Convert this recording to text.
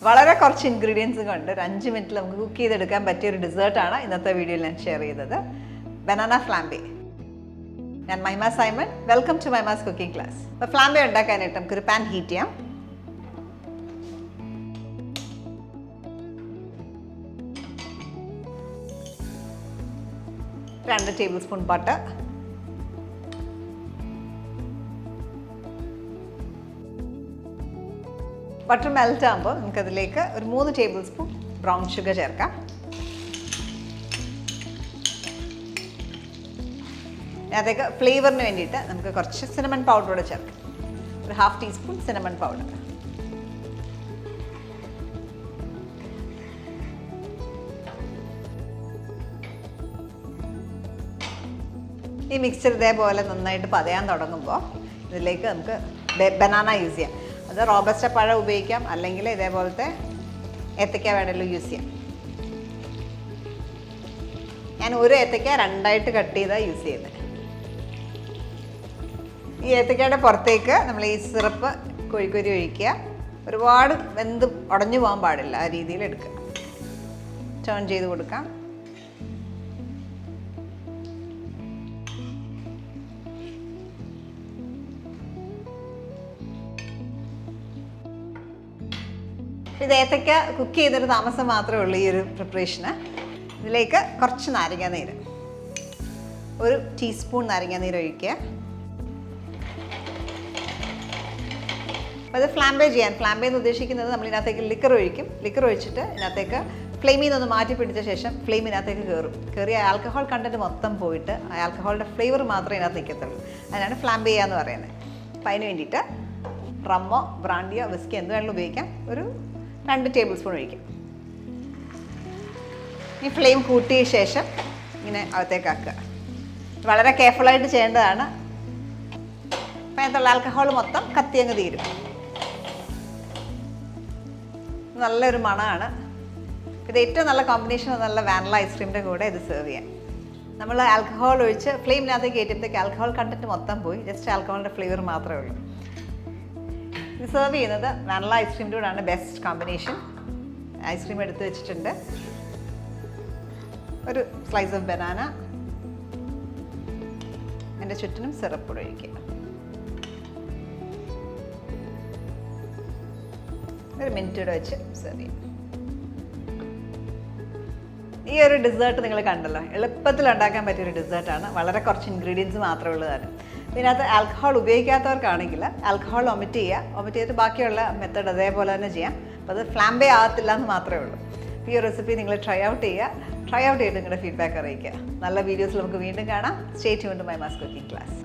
വളരെ കുറച്ച് ഇൻഗ്രീഡിയൻസ് കൊണ്ട് ഒരു 5 മിനിറ്റിൽ നമുക്ക് കുക്ക് ചെയ്തെടുക്കാൻ പറ്റിയ ഒരു ഡെസേർട്ടാണ് ഇന്നത്തെ വീഡിയോയിൽ ഞാൻ ഷെയർ ചെയ്തത്. Banana flambe. ഞാൻ Mahima Simon. Welcome to Mahima's cooking class. അപ്പോൾ ഫ്ലാംബേ ഉണ്ടാക്കാനായിട്ട് നമുക്കൊരു പാൻ ഹീറ്റ് ചെയ്യാം. രണ്ട് tablespoon butter, butter melt ആകുമ്പോൾ നമുക്കതിലേക്ക് ഒരു 3 ടേബിൾ സ്പൂൺ ബ്രൗൺ ഷുഗർ ചേർക്കാം. അതിലേക്ക് ഫ്ലേവറിന് വേണ്ടിയിട്ട് നമുക്ക് കുറച്ച് സിനമൺ പൗഡർ കൂടെ ചേർക്കാം. ഒരു 1/2 ടീസ്പൂൺ സിനമൺ പൗഡർ. ഈ മിക്സ്ചർ ഇതേപോലെ നന്നായിട്ട് പതയാൻ തുടങ്ങുമ്പോൾ ഇതിലേക്ക് നമുക്ക് ബനാന യൂസ് ചെയ്യാം. അത് റോബസ്റ്റ പഴം ഉപയോഗിക്കാം, അല്ലെങ്കിൽ ഇതേപോലത്തെ ഏത്തയ്ക്ക വേണമെങ്കിലും യൂസ് ചെയ്യാം. ഞാൻ ഒരു ഏത്തയ്ക്ക 2ആയിട്ട് കട്ട് ചെയ്താണ് യൂസ് ചെയ്യുന്നത്. ഈ ഏത്തയ്ക്കയുടെ പുറത്തേക്ക് നമ്മൾ ഈ സിറപ്പ് കോരി ഒഴിക്കുക. ഒരുപാട് വെന്ത് ഉടഞ്ഞു പോകാൻ പാടില്ല, ആ രീതിയിൽ എടുക്കുക. ടേൺ ചെയ്ത് കൊടുക്കാം. ഇത് ഏത്തയ്ക്ക കുക്ക് ചെയ്തൊരു താമസം മാത്രമേ ഉള്ളൂ ഈ ഒരു പ്രിപ്പറേഷന്. ഇതിലേക്ക് കുറച്ച് നാരങ്ങാനീര്, 1 ടീസ്പൂൺ നാരങ്ങാനീര് ഒഴിക്കുക. അപ്പോൾ അത് ഫ്ലാംബേ ചെയ്യാൻ, ഫ്ലാംബേ എന്ന് ഉദ്ദേശിക്കുന്നത് നമ്മൾ ഇതിനകത്തേക്ക് ലിക്കർ ഒഴിക്കും. ലിക്കർ ഒഴിച്ചിട്ട് ഇതിനകത്തേക്ക് ഫ്ലെയിമിൽ നിന്നൊന്ന് മാറ്റി പിടിച്ച ശേഷം ഫ്ലെയിമിനകത്തേക്ക് കയറിയ ആൽക്കഹോൾ കണ്ടൻറ്റ് മൊത്തം പോയിട്ട് ആ ആൽക്കഹോളിൻ്റെ ഫ്ലേവർ മാത്രമേ ഇതിനകത്ത് നിൽക്കത്തുള്ളൂ. അതിനാണ് ഫ്ലാംബേ എന്ന് പറയുന്നത്. അപ്പോൾ അതിന് വേണ്ടിയിട്ട് റമ്മോ ബ്രാൻഡിയോ വിസ്കി എന്ത് വേണമെങ്കിലും ഉപയോഗിക്കാം. ഒരു 2 ടേബിൾ സ്പൂൺ ഒഴിക്കും. ഈ ഫ്ലെയിം കൂട്ടിയ ശേഷം ഇങ്ങനെ അകത്തേക്കാക്കുക. വളരെ കെയർഫുള്ളായിട്ട് ചെയ്യേണ്ടതാണ്. അപ്പം അതിനകത്തുള്ള ആൽക്കഹോൾ മൊത്തം കത്തിയങ്ങ് തീരും. നല്ലൊരു മണമാണ്. ഇത് ഏറ്റവും നല്ല കോമ്പിനേഷൻ നല്ല വാനില ഐസ്ക്രീമിൻ്റെ കൂടെ ഇത് സെർവ് ചെയ്യാം. നമ്മൾ ആൽക്കഹോൾ ഒഴിച്ച് ഫ്ലെയിമിനകത്തേക്ക് കയറ്റുമ്പോഴത്തേക്ക് ആൽക്കഹോൾ കണ്ടൻറ്റ് മൊത്തം പോയി ജസ്റ്റ് ആൽക്കഹോളിൻ്റെ ഫ്ലേവർ മാത്രമേ ഉള്ളൂ. ഇത് സെർവ് ചെയ്യുന്നത് വാനില ഐസ്ക്രീമിൻ്റെ കൂടെയാണ് ബെസ്റ്റ് കോമ്പിനേഷൻ. ഐസ്ക്രീം എടുത്ത് വെച്ചിട്ടുണ്ട്. ഒരു സ്ലൈസ് ഓഫ് ബനാന, അതിൻ്റെ ചുറ്റിനും സിറപ്പ് ഒഴിക്കുക. ഒരു മിനിറ്റ് കൂടെ വെച്ച് സെർവ് ചെയ്യാം. ഈ ഒരു ഡെസേർട്ട് നിങ്ങൾ കണ്ടല്ലോ, എളുപ്പത്തിൽ ഉണ്ടാക്കാൻ പറ്റിയൊരു ഡെസേർട്ടാണ്. വളരെ കുറച്ച് ഇൻഗ്രീഡിയൻസ് മാത്രമേ ഉള്ളതാണ്. ഇതിനകത്ത് ആൽക്കഹോൾ ഉപയോഗിക്കാത്തവർക്കാണെങ്കിൽ ആൽക്കഹോൾ ഒമിറ്റ് ചെയ്തിട്ട് ബാക്കിയുള്ള മെത്തേഡ് അതേപോലെ തന്നെ ചെയ്യാം. അപ്പോൾ അത് ഫ്ലാംബേ ആകത്തില്ല എന്ന് മാത്രമേ ഉള്ളൂ. ഈ ഒരു റെസിപ്പി നിങ്ങൾ ട്രൈ ഔട്ട് ചെയ്തിട്ട് നിങ്ങളുടെ ഫീഡ്ബാക്ക് അറിയിക്കുക. നല്ല വീഡിയോസിൽ നമുക്ക് വീണ്ടും കാണാം. Stay tuned to Mahima's cooking class.